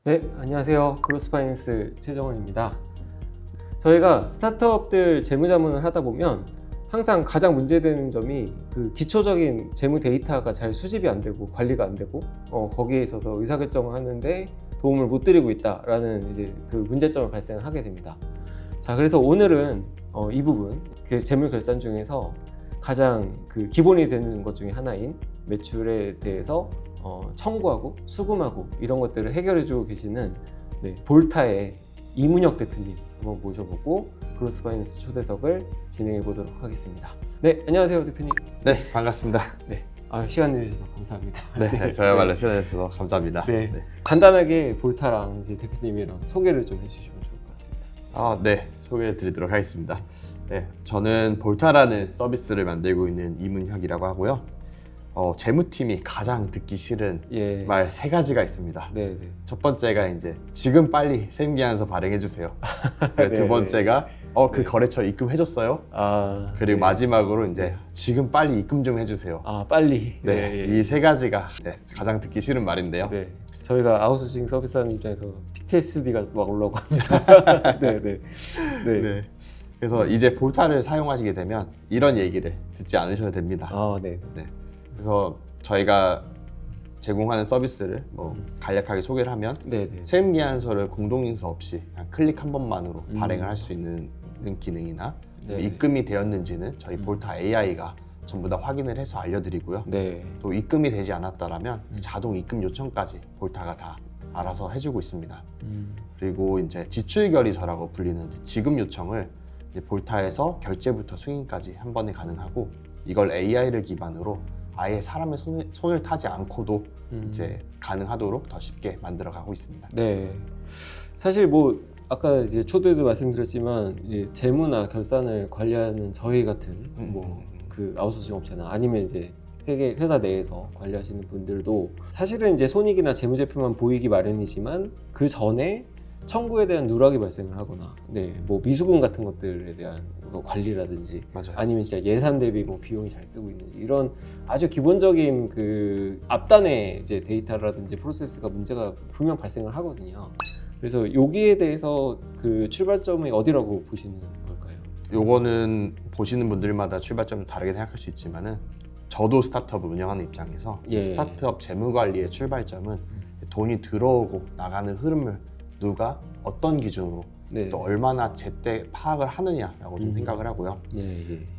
네, 안녕하세요. 그로스파이낸스 최정원입니다. 저희가 스타트업들 재무자문을 하다 보면 항상 가장 문제되는 점이 그 기초적인 재무 데이터가 잘 수집이 안 되고 관리가 안 되고 거기에 있어서 의사결정을 하는데 도움을 못 드리고 있다라는 이제 그 문제점을 발생하게 됩니다. 자, 그래서 오늘은 이 부분 그 재무 결산 중에서 가장 그 기본이 되는 것 중에 하나인 매출에 대해서 청구하고 수금하고 이런 것들을 해결해주고 계시는 볼타의 이문혁 대표님 한번 모셔보고 그로스파이낸스 초대석을 진행해 보도록 하겠습니다. 네, 안녕하세요 대표님. 네, 반갑습니다. 네, 시간 내주셔서 감사합니다. 네, 저야말로 시간 내주셔서 감사합니다. 네. 간단하게 볼타랑 이제 대표님이랑 소개를 좀 해주시면 좋을 것 같습니다. 네, 소개해 드리도록 하겠습니다. 네, 저는 볼타라는 서비스를 만들고 있는 이문혁이라고 하고요. 재무팀이 가장 듣기 싫은 말 세 가지가 있습니다. 네. 첫 번째가 이제 지금 빨리 세무기한서 발행해 주세요. 두 번째가 그 거래처 입금해줬어요. 그리고 마지막으로 이제 지금 빨리 입금 좀 해주세요. 빨리. 이 세 가지가 가장 듣기 싫은 말인데요. 네. 저희가 아웃소싱 서비스하는 입장에서 PTSD가 막 올라오고 합니다. 네. 그래서 이제 볼타를 사용하시게 되면 이런 얘기를 듣지 않으셔도 됩니다. 네. 그래서 저희가 제공하는 서비스를 간략하게 소개를 하면 세무기한서를 공동인수 없이 그냥 클릭 한 번만으로 발행을 할 수 있는 기능이나 입금이 되었는지는 저희 볼타 AI가 전부 다 확인을 해서 알려드리고요. 또 입금이 되지 않았다라면 자동 입금 요청까지 볼타가 다 알아서 해주고 있습니다. 그리고 이제 지출결의서라고 불리는 지급 요청을 이제 볼타에서 결제부터 승인까지 한 번에 가능하고 이걸 AI를 기반으로 아예 사람의 손을 타지 않고도 이제 가능하도록 더 쉽게 만들어가고 있습니다. 네. 사실 아까 이제 초대도 말씀드렸지만 이제 재무나 결산을 관리하는 저희 같은 그 아웃소싱 업체나 아니면 이제 회사 내에서 관리하시는 분들도 사실은 이제 손익이나 재무제표만 보이기 마련이지만 그 전에 청구에 대한 누락이 발생을 하거나 미수금 같은 것들에 대한 관리라든지 아니면 진짜 예산 대비 비용이 잘 쓰고 있는지 이런 아주 기본적인 그 앞단의 이제 데이터라든지 프로세스가 문제가 분명 발생을 하거든요. 그래서 여기에 대해서 그 출발점이 어디라고 보시는 걸까요? 요거는 보시는 분들마다 출발점이 다르게 생각할 수 있지만은 저도 스타트업을 운영하는 입장에서 스타트업 재무관리의 출발점은 돈이 들어오고 나가는 흐름을 누가 어떤 기준으로 또 얼마나 제때 파악을 하느냐라고 좀 생각을 하고요.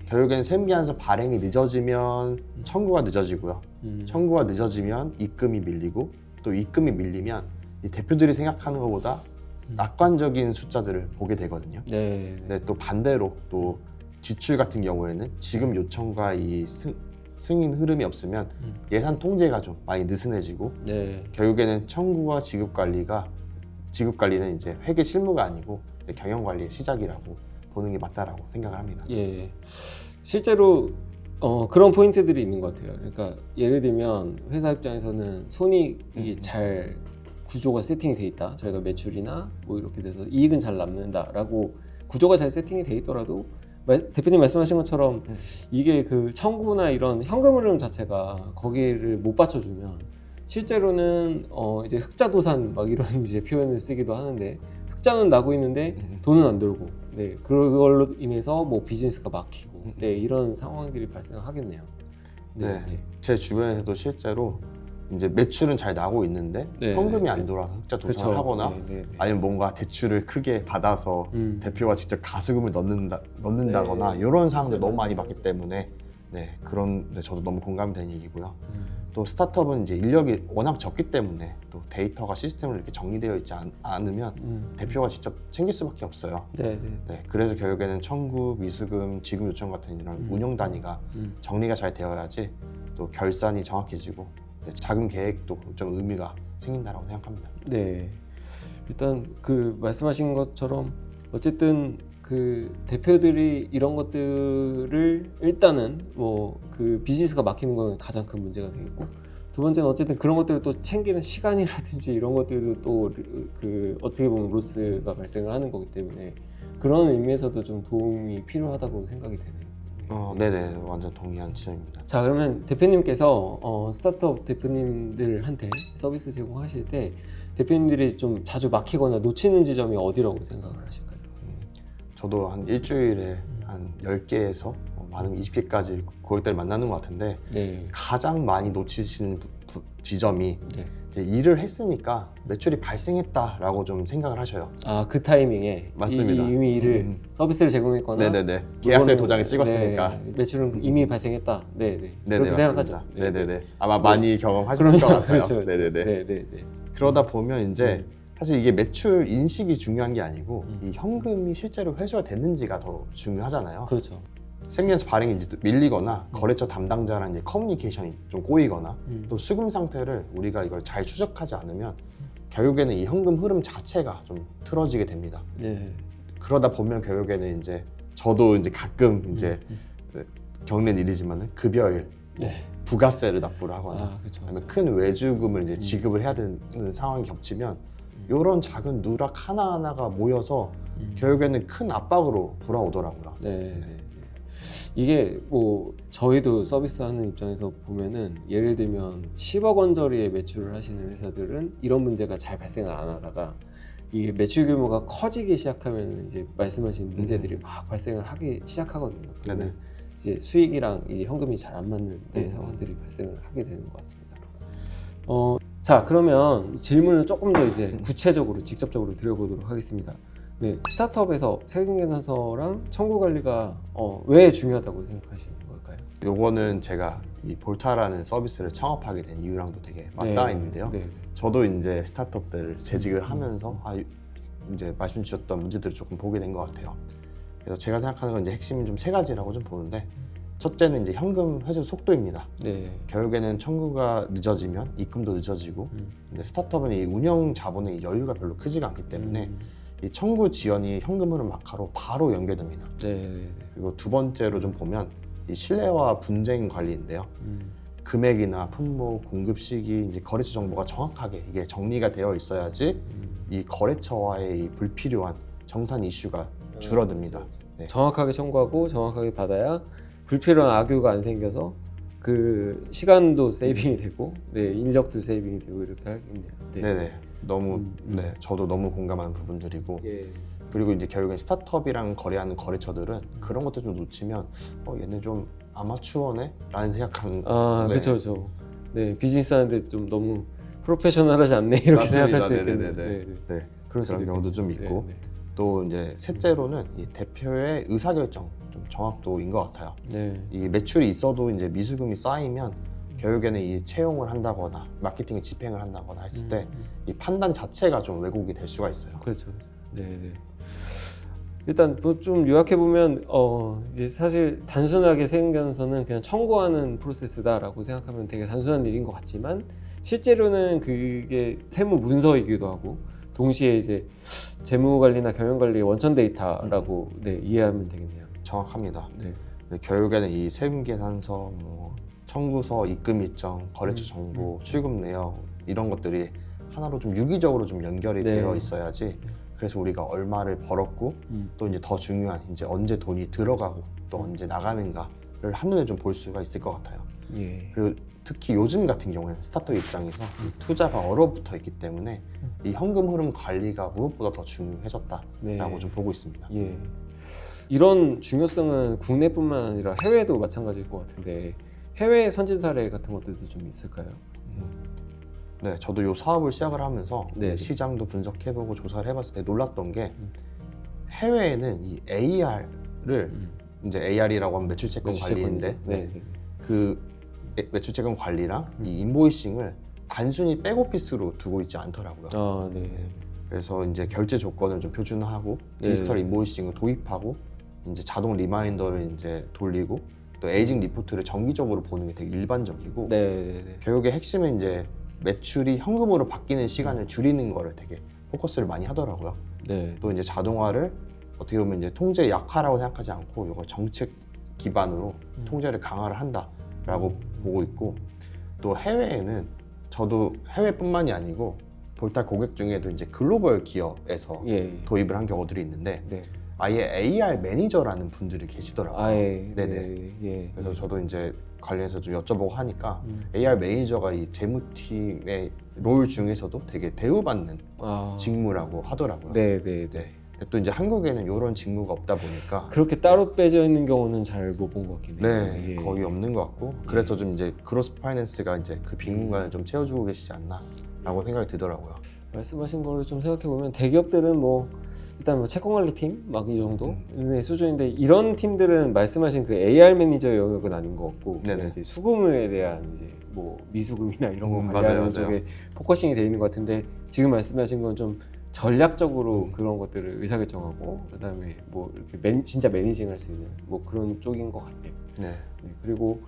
결국엔 세무기한서 발행이 늦어지면 청구가 늦어지고요. 청구가 늦어지면 입금이 밀리고 또 입금이 밀리면 이 대표들이 생각하는 것보다 낙관적인 숫자들을 보게 되거든요. 또 반대로 또 지출 같은 경우에는 지금 요청과 이 승인 흐름이 없으면 예산 통제가 좀 많이 느슨해지고 결국에는 청구와 지급 관리는 이제 회계 실무가 아니고 경영 관리의 시작이라고 보는 게 맞다라고 생각을 합니다. 실제로 그런 포인트들이 있는 것 같아요. 그러니까 예를 들면 회사 입장에서는 손익이 잘 구조가 세팅이 돼 있다. 저희가 매출이나 이렇게 돼서 이익은 잘 남는다라고 구조가 잘 세팅이 돼 있더라도 대표님 말씀하신 것처럼 이게 그 청구나 이런 현금 흐름 자체가 거기를 못 받쳐주면 실제로는 이제 흑자도산 이런 이제 표현을 쓰기도 하는데 흑자는 나고 있는데 돈은 안 돌고 그걸로 인해서 비즈니스가 막히고 이런 상황들이 발생하겠네요. 제 주변에서도 실제로 이제 매출은 잘 나고 있는데 현금이 안 돌아서 흑자도산을 하거나 아니면 뭔가 대출을 크게 받아서 대표가 직접 가수금을 넣는다거나 이런 상황들 너무 많이 봤기 때문에 그런데 저도 너무 공감이 되는 얘기고요. 또 스타트업은 이제 인력이 워낙 적기 때문에 또 데이터가 시스템으로 이렇게 정리되어 있지 않으면 대표가 직접 챙길 수밖에 없어요. 그래서 결국에는 청구, 미수금, 지급 요청 같은 이런 운영 단위가 정리가 잘 되어야지 또 결산이 정확해지고 자금 계획도 좀 의미가 생긴다라고 생각합니다. 일단 그 말씀하신 것처럼 어쨌든 그 대표들이 이런 것들을 일단은 그 비즈니스가 막히는 건 가장 큰 문제가 되겠고 두 번째는 어쨌든 그런 것들을 또 챙기는 시간이라든지 이런 것들도 또 그 어떻게 보면 로스가 발생을 하는 거기 때문에 그런 의미에서도 좀 도움이 필요하다고 생각이 되네요. 네네, 완전 동의한 지점입니다. 자, 그러면 대표님께서 스타트업 대표님들한테 서비스 제공하실 때 대표님들이 좀 자주 막히거나 놓치는 지점이 어디라고 생각을 하실까요? 저도 한 일주일에 한 10개에서 많으면 20개까지 고객들 만나는 것 같은데 네. 가장 많이 놓치시는 지점이 네. 이제 일을 했으니까 매출이 발생했다라고 좀 생각을 하셔요. 아, 그 타이밍에 맞습니다. 이미 일을 서비스를 제공했거나 네네네. 계약서에 물건을- 도장을 찍었으니까. 네, 매출은 이미 발생했다. 네네. 네네, 그렇게 생각하죠. 맞습니다. 네네네. 아마 많이 경험하셨을 것 같아요. 그렇죠. 네네네. 네네네. 그러다 보면 이제 사실 이게 매출 인식이 중요한 게 아니고 이 현금이 실제로 회수가 됐는지가 더 중요하잖아요. 그렇죠. 생계에서 발행이 이제 밀리거나 거래처 담당자랑 이제 커뮤니케이션이 좀 꼬이거나 또 수금 상태를 우리가 이걸 잘 추적하지 않으면 결국에는 이 현금 흐름 자체가 좀 틀어지게 됩니다. 네. 그러다 보면 결국에는 이제 저도 이제 가끔 이제 겪는 일이지만은 급여일, 네. 부가세를 납부를 하거나 아, 그렇죠. 아니면 큰 외주금을 이제 지급을 해야 되는 상황이 겹치면 이런 작은 누락 하나하나가 모여서 결국에는 큰 압박으로 돌아오더라고요. 네. 이게 뭐 저희도 서비스하는 입장에서 보면은 예를 들면 10억 원저리의 매출을 하시는 회사들은 이런 문제가 잘 발생을 안 하다가 이게 매출 규모가 커지기 시작하면 이제 말씀하신 문제들이 막 발생을 하기 시작하거든요. 네네. 이제 수익이랑 이 현금이 잘 안 맞는 상황들이 발생을 하게 되는 것 같습니다. 자, 그러면 질문을 조금 더 이제 구체적으로 직접적으로 드려보도록 하겠습니다. 네, 스타트업에서 세금계산서랑 청구관리가 왜 중요하다고 생각하시는 걸까요? 요거는 제가 이 볼타라는 서비스를 창업하게 된 이유랑도 되게 맞닿아 있는데요. 네. 저도 이제 스타트업들을 재직을 하면서 이제 말씀 주셨던 문제들을 조금 보게 된 것 같아요. 그래서 제가 생각하는 건 이제 핵심이 좀 세 가지라고 좀 보는데, 첫째는 이제 현금 회수 속도입니다. 네. 결국에는 청구가 늦어지면 입금도 늦어지고, 근데 스타트업은 이 운영 자본의 여유가 별로 크지가 않기 때문에 이 청구 지연이 현금 흐름 악화로 바로 연결됩니다. 네. 그리고 두 번째로 좀 보면 이 신뢰와 분쟁 관리인데요. 금액이나 품목, 공급 시기, 이제 거래처 정보가 정확하게 이게 정리가 되어 있어야지 이 거래처와의 이 불필요한 정산 이슈가 줄어듭니다. 네. 정확하게 청구하고 정확하게 받아야 불필요한 악유가 안 생겨서 그 시간도 세이빙이 되고, 네, 인력도 세이빙이 되고 이렇게 하겠네요. 네. 네네. 너무 네, 저도 너무 공감하는 부분들이고, 예. 그리고 이제 결국엔 스타트업이랑 거래하는 거래처들은 그런 것들 좀 놓치면 얘네 좀 아마추어네? 라는 생각하는. 아, 네. 그렇죠. 네, 비즈니스 하는데 좀 너무 프로페셔널하지 않네 이렇게 맞습니다. 생각할 수 네네네네. 있겠네요. 네. 그럴 수도 그런 경우도 좀 있겠네요. 있고, 네, 또 이제 셋째로는 이 대표의 의사결정 좀 정확도인 것 같아요. 네. 이 매출이 있어도 이제 미수금이 쌓이면 결국에는 이 채용을 한다거나 마케팅에 집행을 한다거나 했을 때 이 판단 자체가 좀 왜곡이 될 수가 있어요. 그렇죠. 네. 일단 뭐 좀 요약해 보면 이제 사실 단순하게 세금계산서는 그냥 청구하는 프로세스다라고 생각하면 되게 단순한 일인 것 같지만 실제로는 그게 세무 문서이기도 하고 동시에 이제 재무관리나 경영관리의 원천 데이터라고 네, 이해하면 되겠네요. 정확합니다. 네. 결국에는 이 세금계산서, 뭐 청구서, 입금 일정, 거래처 정보, 출금 내역 이런 것들이 하나로 좀 유기적으로 좀 연결이 네. 되어 있어야지. 그래서 우리가 얼마를 벌었고 또 이제 더 중요한 이제 언제 돈이 들어가고 또 언제 나가는가를 한눈에 좀 볼 수가 있을 것 같아요. 예. 그리고 특히 요즘 같은 경우에는 스타트업 입장에서 이 투자가 얼어붙어 있기 때문에 이 현금 흐름 관리가 무엇보다 더 중요해졌다라고 네. 좀 보고 있습니다. 예. 이런 중요성은 국내뿐만 아니라 해외도 마찬가지일 것 같은데 해외 선진 사례 같은 것들도 좀 있을까요? 네, 저도 이 사업을 시작을 하면서 네. 시장도 분석해보고 조사를 해봤을 때 놀랐던 게 해외에는 이 AR을 이제 AR이라고 하면 매출채권 관리인데 네. 그 매출채권 관리랑 이 인보이싱을 단순히 백오피스로 두고 있지 않더라고요. 아, 네. 그래서 이제 결제 조건을 좀 표준화하고 디지털 인보이싱을 도입하고 이제 자동 리마인더를 이제 돌리고 또 에이징 리포트를 정기적으로 보는 게 되게 일반적이고 네. 결국에 핵심은 이제 매출이 현금으로 바뀌는 시간을 줄이는 거를 되게 포커스를 많이 하더라고요. 네. 또 이제 자동화를 어떻게 보면 이제 통제 약화라고 생각하지 않고 이걸 정책 기반으로 통제를 강화를 한다라고 보고 있고, 또 해외에는 저도 해외뿐만이 아니고 볼타 고객 중에도 이제 글로벌 기업에서 예. 도입을 한 경우들이 있는데 네. 아예 AR 매니저라는 분들이 계시더라고요. 아예. 네네. 네. 예. 그래서 저도 이제 관련해서 좀 여쭤보고 하니까 AR 매니저가 이 재무팀의 롤 중에서도 되게 대우받는 직무라고 하더라고요. 네네네. 네. 근데 또 이제 한국에는 이런 직무가 없다 보니까 그렇게 따로 빼져 있는 경우는 잘 못 본 것 같긴 해요. 네, 예. 거의 없는 것 같고 그래서 좀 이제 그로스 파이낸스가 이제 그 빈 공간을 좀 채워주고 계시지 않나라고 생각이 들더라고요. 말씀하신 거를 좀 생각해 보면 대기업들은 뭐 일단 뭐 채권관리팀 막 이 정도의 수준인데 이런 팀들은 말씀하신 그 AR 매니저 영역은 아닌 것 같고 네네. 이제 수금에 대한 이제 뭐 미수금이나 이런 거 맞아요, 관리하는 맞아요. 쪽에 포커싱이 돼 있는 것 같은데 지금 말씀하신 건 좀 전략적으로 그런 것들을 의사결정하고 그다음에 뭐 이렇게 진짜 매니징할 수 있는 뭐 그런 쪽인 것 같아요. 네. 네, 그리고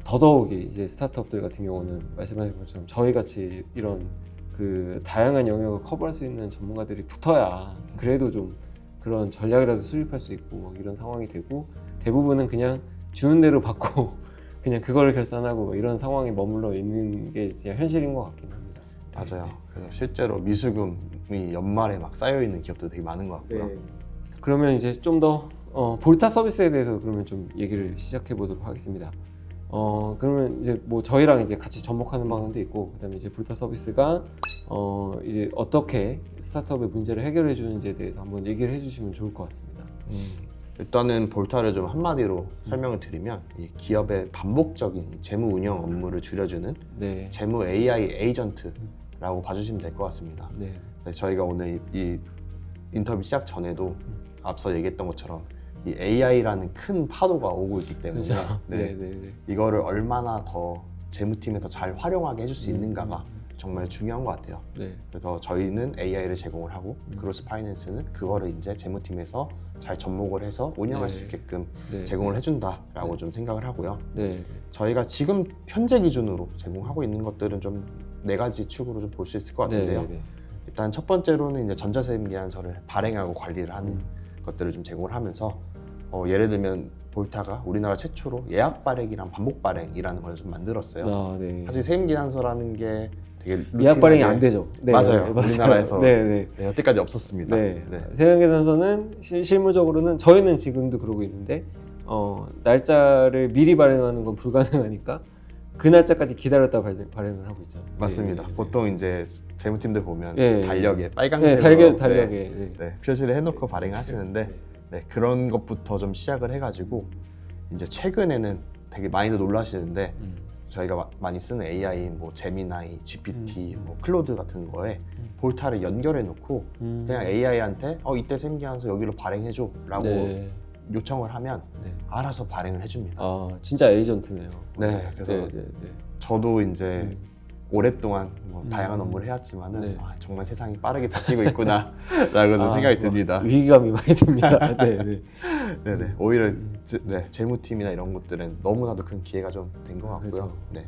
더더욱이 이제 스타트업들 같은 경우는 말씀하신 것처럼 저희 같이 이런 그 다양한 영역을 커버할 수 있는 전문가들이 붙어야 그래도 좀 그런 전략이라도 수립할 수 있고 막 이런 상황이 되고 대부분은 그냥 주는 대로 받고 그냥 그걸 결산하고 뭐 이런 상황에 머물러 있는 게 진짜 현실인 것 같긴 합니다. 맞아요. 그래서 실제로 미수금이 연말에 막 쌓여 있는 기업도 되게 많은 것 같고요. 네. 그러면 이제 좀 더 볼타 서비스에 대해서 그러면 좀 얘기를 시작해 보도록 하겠습니다. 그러면 이제 뭐 저희랑 이제 같이 접목하는 방향도 있고 그다음에 이제 볼타 서비스가 이제 어떻게 스타트업의 문제를 해결해 주는지에 대해서 한번 얘기를 해주시면 좋을 것 같습니다. 일단은 볼타를 좀 한마디로 설명을 드리면 이 기업의 반복적인 재무 운영 업무를 줄여주는 네. 재무 AI 에이전트라고 봐주시면 될 것 같습니다. 네. 네, 저희가 오늘 이 인터뷰 시작 전에도 앞서 얘기했던 것처럼 이 AI라는 큰 파도가 오고 있기 때문에 그렇죠. 네, 이거를 얼마나 더 재무팀에서 잘 활용하게 해줄 수 있는가가 정말 중요한 것 같아요. 네. 그래서 저희는 AI를 제공을 하고 그로스 파이낸스는 그거를 이제 재무팀에서 잘 접목을 해서 운영할 네. 수 있게끔 네. 제공을 해준다라고 좀 생각을 하고요. 네. 저희가 지금 현재 기준으로 제공하고 있는 것들은 좀 4가지 축으로 좀 볼 수 있을 것 같은데요. 네. 일단 첫 번째로는 이제 전자세금 기한서를 발행하고 관리를 하는 것들을 좀 제공을 하면서 예를 들면 볼타가 우리나라 최초로 예약 발행이랑 반복 발행이라는 걸 좀 만들었어요. 네. 사실 세금 기한서라는 게 되게 예약 발행이 루틴하게 안 되죠. 네, 맞아요. 우리나라에서 네. 여태까지 없었습니다. 네. 세금계산서는 실무적으로는 저희는 지금도 그러고 있는데 날짜를 미리 발행하는 건 불가능하니까 그 날짜까지 기다렸다 발행을 하고 있죠. 맞습니다. 네. 보통 이제 재무팀들 보면 네. 달력에 네, 빨간색으로 달력에. 네, 표시를 해놓고 발행하시는데 네, 그런 것부터 좀 시작을 해가지고 이제 최근에는 되게 많이들 놀라시는데 저희가 많이 쓰는 AI, 뭐 제미나이, GPT, 뭐 클로드 같은 거에 볼타를 연결해 놓고 그냥 AI한테 이때 세금기한서 여기로 발행해줘라고 요청을 하면 알아서 발행을 해줍니다. 아, 진짜 에이전트네요. 네, 그래서 저도 이제 오랫동안 뭐 다양한 업무를 해왔지만은 정말 세상이 빠르게 바뀌고 있구나라고 생각이 듭니다. 위기감이 많이 듭니다. 네네. 오히려 재무팀이나 이런 것들은 너무나도 큰 기회가 좀 된 것 같고요. 그렇죠. 네.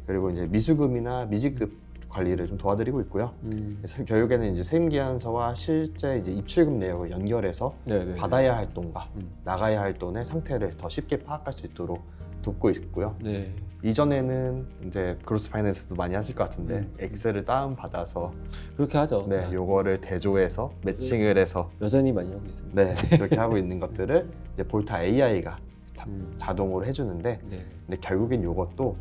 그리고 이제 미수금이나 미지급 관리를 좀 도와드리고 있고요. 그래서 결국에는 이제 세금기한서와 실제 이제 입출금 내역을 연결해서 받아야 할 돈과 나가야 할 돈의 상태를 더 쉽게 파악할 수 있도록 돕고 있고요. 네. 이전에는 이제 그로스 파이낸스도 많이 하실 것 같은데 엑셀을 다운 받아서 그렇게 하죠. 요거를 대조해서 매칭을 해서 여전히 많이 하고 있습니다. 그렇게 하고 있는 것들을 이제 볼타 AI가 자동으로 해주는데 근데 결국엔 요것도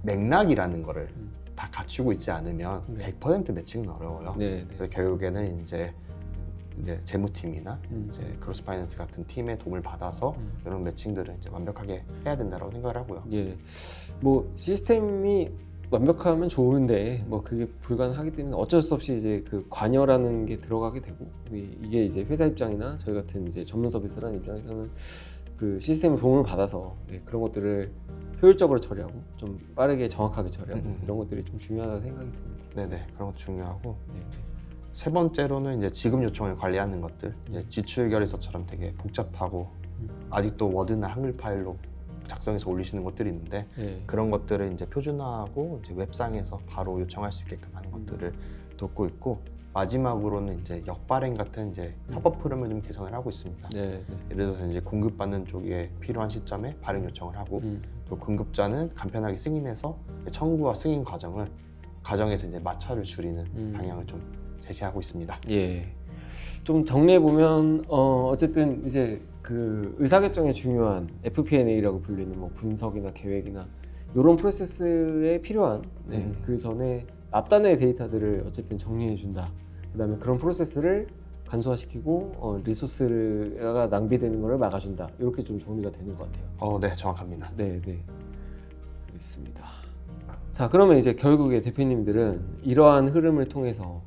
맥락이라는 거를 다 갖추고 있지 않으면 100% 매칭은 어려워요. 그래서 결국에는 이제 재무팀이나 이제 크로스 파이낸스 같은 팀의 도움을 받아서 이런 매칭들을 이제 완벽하게 해야 된다고 생각을 하고요. 뭐 시스템이 완벽하면 좋은데 뭐 그게 불가능하기 때문에 어쩔 수 없이 이제 그 관여라는 게 들어가게 되고 이게 이제 회사 입장이나 저희 같은 이제 전문 서비스라는 입장에서는 그 시스템의 도움을 받아서 그런 것들을 효율적으로 처리하고 좀 빠르게 정확하게 처리하고 이런 것들이 좀 중요하다고 생각이 듭니다. 그런 거 중요하고 세 번째로는 이제 지급 요청을 관리하는 것들, 이제 지출 결의서처럼 되게 복잡하고 아직도 워드나 한글 파일로 작성해서 올리시는 것들이 있는데 그런 것들을 이제 표준화하고 이제 웹상에서 바로 요청할 수 있게끔 하는 것들을 돕고 있고 마지막으로는 이제 역발행 같은 이제 협업 흐름을 좀 개선을 하고 있습니다. 예를 들어서 이제 공급받는 쪽에 필요한 시점에 발행 요청을 하고 또 공급자는 간편하게 승인해서 청구와 승인 과정에서 이제 마찰을 줄이는 방향을 좀 제시하고 있습니다. 좀 정리해 보면 어쨌든 이제 그 의사결정에 중요한 FP&A라고 불리는 뭐 분석이나 계획이나 이런 프로세스에 필요한 그 전에 앞단의 데이터들을 어쨌든 정리해 준다. 그다음에 그런 프로세스를 간소화시키고 리소스가 낭비되는 것을 막아준다. 이렇게 좀 정리가 되는 것 같아요. 네, 정확합니다. 네, 알겠습니다. 자, 그러면 이제 결국에 대표님들은 이러한 흐름을 통해서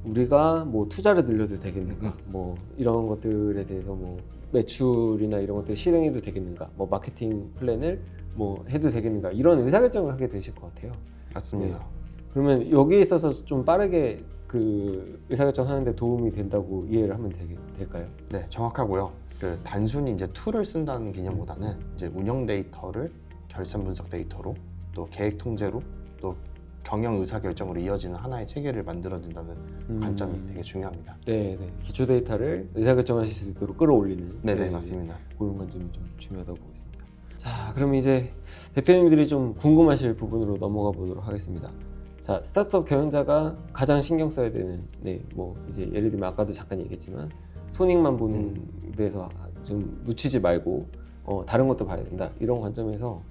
우리가 뭐 투자를 늘려도 되겠는가, 뭐 이런 것들에 대해서 뭐 매출이나 이런 것들 실행해도 되겠는가, 뭐 마케팅 플랜을 뭐 해도 되겠는가, 이런 의사결정을 하게 되실 것 같아요. 맞습니다. 네. 그러면 여기에 있어서 좀 빠르게 그 의사결정 하는데 도움이 된다고 이해를 하면 될까요? 네, 정확하고요. 그 단순히 이제 툴을 쓴다는 개념보다는 이제 운영 데이터를 결산 분석 데이터로 또 계획 통제로 또 경영 의사 결정으로 이어지는 하나의 체계를 만들어진다는 관점이 되게 중요합니다. 네. 기초 데이터를 의사결정하실 수 있도록 끌어올리는. 네, 맞습니다. 그런 관점이 좀 중요하다고 보고 있습니다. 자, 그럼 이제 대표님들이 좀 궁금하실 부분으로 넘어가 보도록 하겠습니다. 자, 스타트업 경영자가 가장 신경 써야 되는, 뭐 이제 예를 들면 아까도 잠깐 얘기했지만 손익만 보는 데서 좀 묻히지 말고 다른 것도 봐야 된다. 이런 관점에서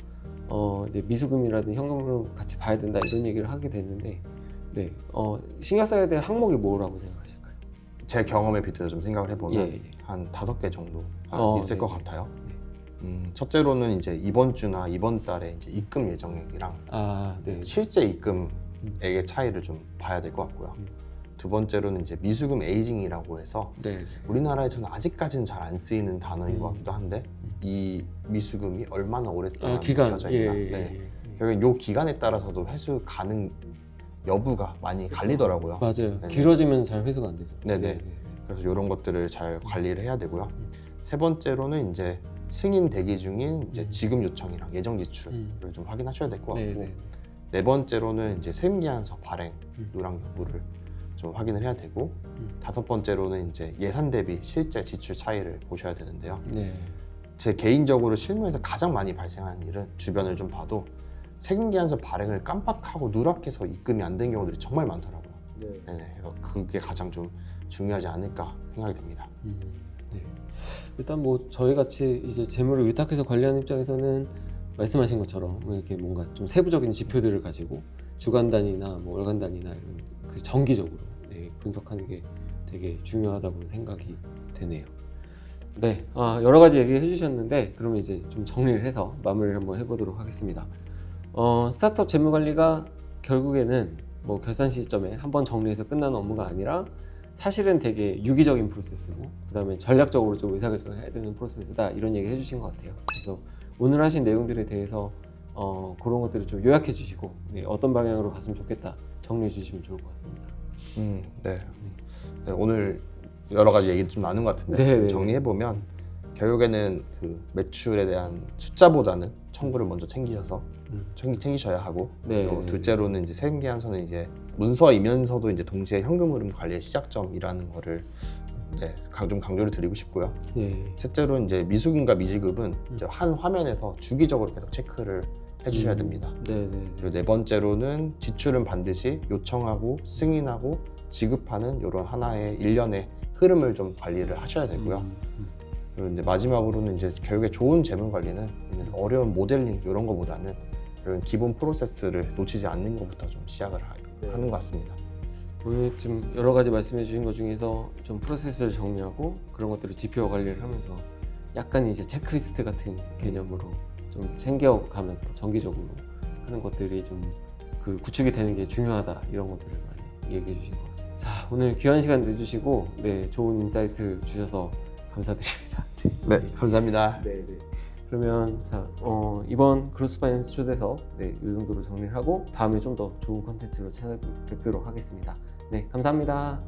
이제 미수금이라든 현금으로 같이 봐야 된다. 이런 얘기를 하게 됐는데, 신경 써야 될 항목이 뭐라고 생각하실까요? 제 경험에 빗대서 좀 생각을 해보면 예. 한 5개 정도 있을 네. 것 같아요. 첫째로는 이제 이번 주나 이번 달에 이제 입금 예정액이랑 실제 입금액의 차이를 좀 봐야 될 것 같고요. 두 번째로는 이제 미수금 에이징이라고 해서 우리나라에서는 아직까지는 잘 안 쓰이는 단어인 것 같기도 한데 이 미수금이 얼마나 오랫동안 묵혀져 있나. 결국 이 기간에 따라서도 회수 가능 여부가 많이 갈리더라고요. 맞아요. 네네. 길어지면 잘 회수가 안 되죠. 네네. 그래서 이런 것들을 잘 관리를 해야 되고요. 세 번째로는 이제 승인 대기 중인 이제 지급 요청이랑 예정 지출을 좀 확인하셔야 될 것 같고, 네 번째로는 이제 세무기한서 발행 요랑 여부를 좀 확인을 해야 되고, 다섯 번째로는 이제 예산 대비 실제 지출 차이를 보셔야 되는데요. 제 개인적으로 실무에서 가장 많이 발생하는 일은 주변을 좀 봐도 세금기한서 발행을 깜빡하고 누락해서 입금이 안 된 경우들이 정말 많더라고요. 그래서 그게 가장 좀 중요하지 않을까 생각이 듭니다. 일단 뭐 저희 같이 이제 재무를 위탁해서 관리하는 입장에서는 말씀하신 것처럼 이렇게 뭔가 좀 세부적인 지표들을 가지고 주간 단위나 뭐 월간 단위나 이런 그 정기적으로 분석하는 게 되게 중요하다고 생각이 되네요. 여러 가지 얘기해 주셨는데 그러면 이제 좀 정리를 해서 마무리를 한번 해보도록 하겠습니다. 스타트업 재무관리가 결국에는 뭐 결산 시점에 한번 정리해서 끝나는 업무가 아니라 사실은 되게 유기적인 프로세스고 그 다음에 전략적으로 좀 의사결정을 해야 되는 프로세스다, 이런 얘기를 해주신 것 같아요. 그래서 오늘 하신 내용들에 대해서 그런 것들을 좀 요약해 주시고 어떤 방향으로 갔으면 좋겠다 정리해 주시면 좋을 것 같습니다. 네, 오늘 여러 가지 얘기 좀 나눈 것 같은데 정리해보면 결국에는 그 매출에 대한 숫자보다는 청구를 먼저 챙기셔야 하고, 그리고 둘째로는 이제 세금기한서는 이제 문서이면서도 이제 동시에 현금 흐름 관리의 시작점이라는 거를 좀 강조를 드리고 싶고요. 셋째로는 이제 미수금과 미지급은 이제 한 화면에서 주기적으로 계속 체크를 해주셔야 됩니다. 그리고 네 번째로는 지출은 반드시 요청하고 승인하고 지급하는 이런 하나의 일련의 흐름을 좀 관리를 하셔야 되고요. 그리고 이제 마지막으로는 이제 결국에 좋은 재무 관리는 어려운 모델링 이런 거보다는 이런 기본 프로세스를 놓치지 않는 것부터 좀 시작을 하는 것 같습니다. 오늘 좀 여러 가지 말씀해 주신 것 중에서 좀 프로세스를 정리하고 그런 것들을 지표 관리를 하면서 약간 이제 체크리스트 같은 개념으로 좀 챙겨가면서 정기적으로 하는 것들이 좀 그 구축이 되는 게 중요하다, 이런 것들을 많이 얘기해 주신 것 같습니다. 자, 오늘 귀한 시간 내주시고 좋은 인사이트 주셔서 감사드립니다. 감사합니다. 그러면 자, 이번 그로스파이낸스 초대석 이 정도로 정리를 하고 다음에 좀 더 좋은 컨텐츠로 찾아뵙도록 하겠습니다. 감사합니다.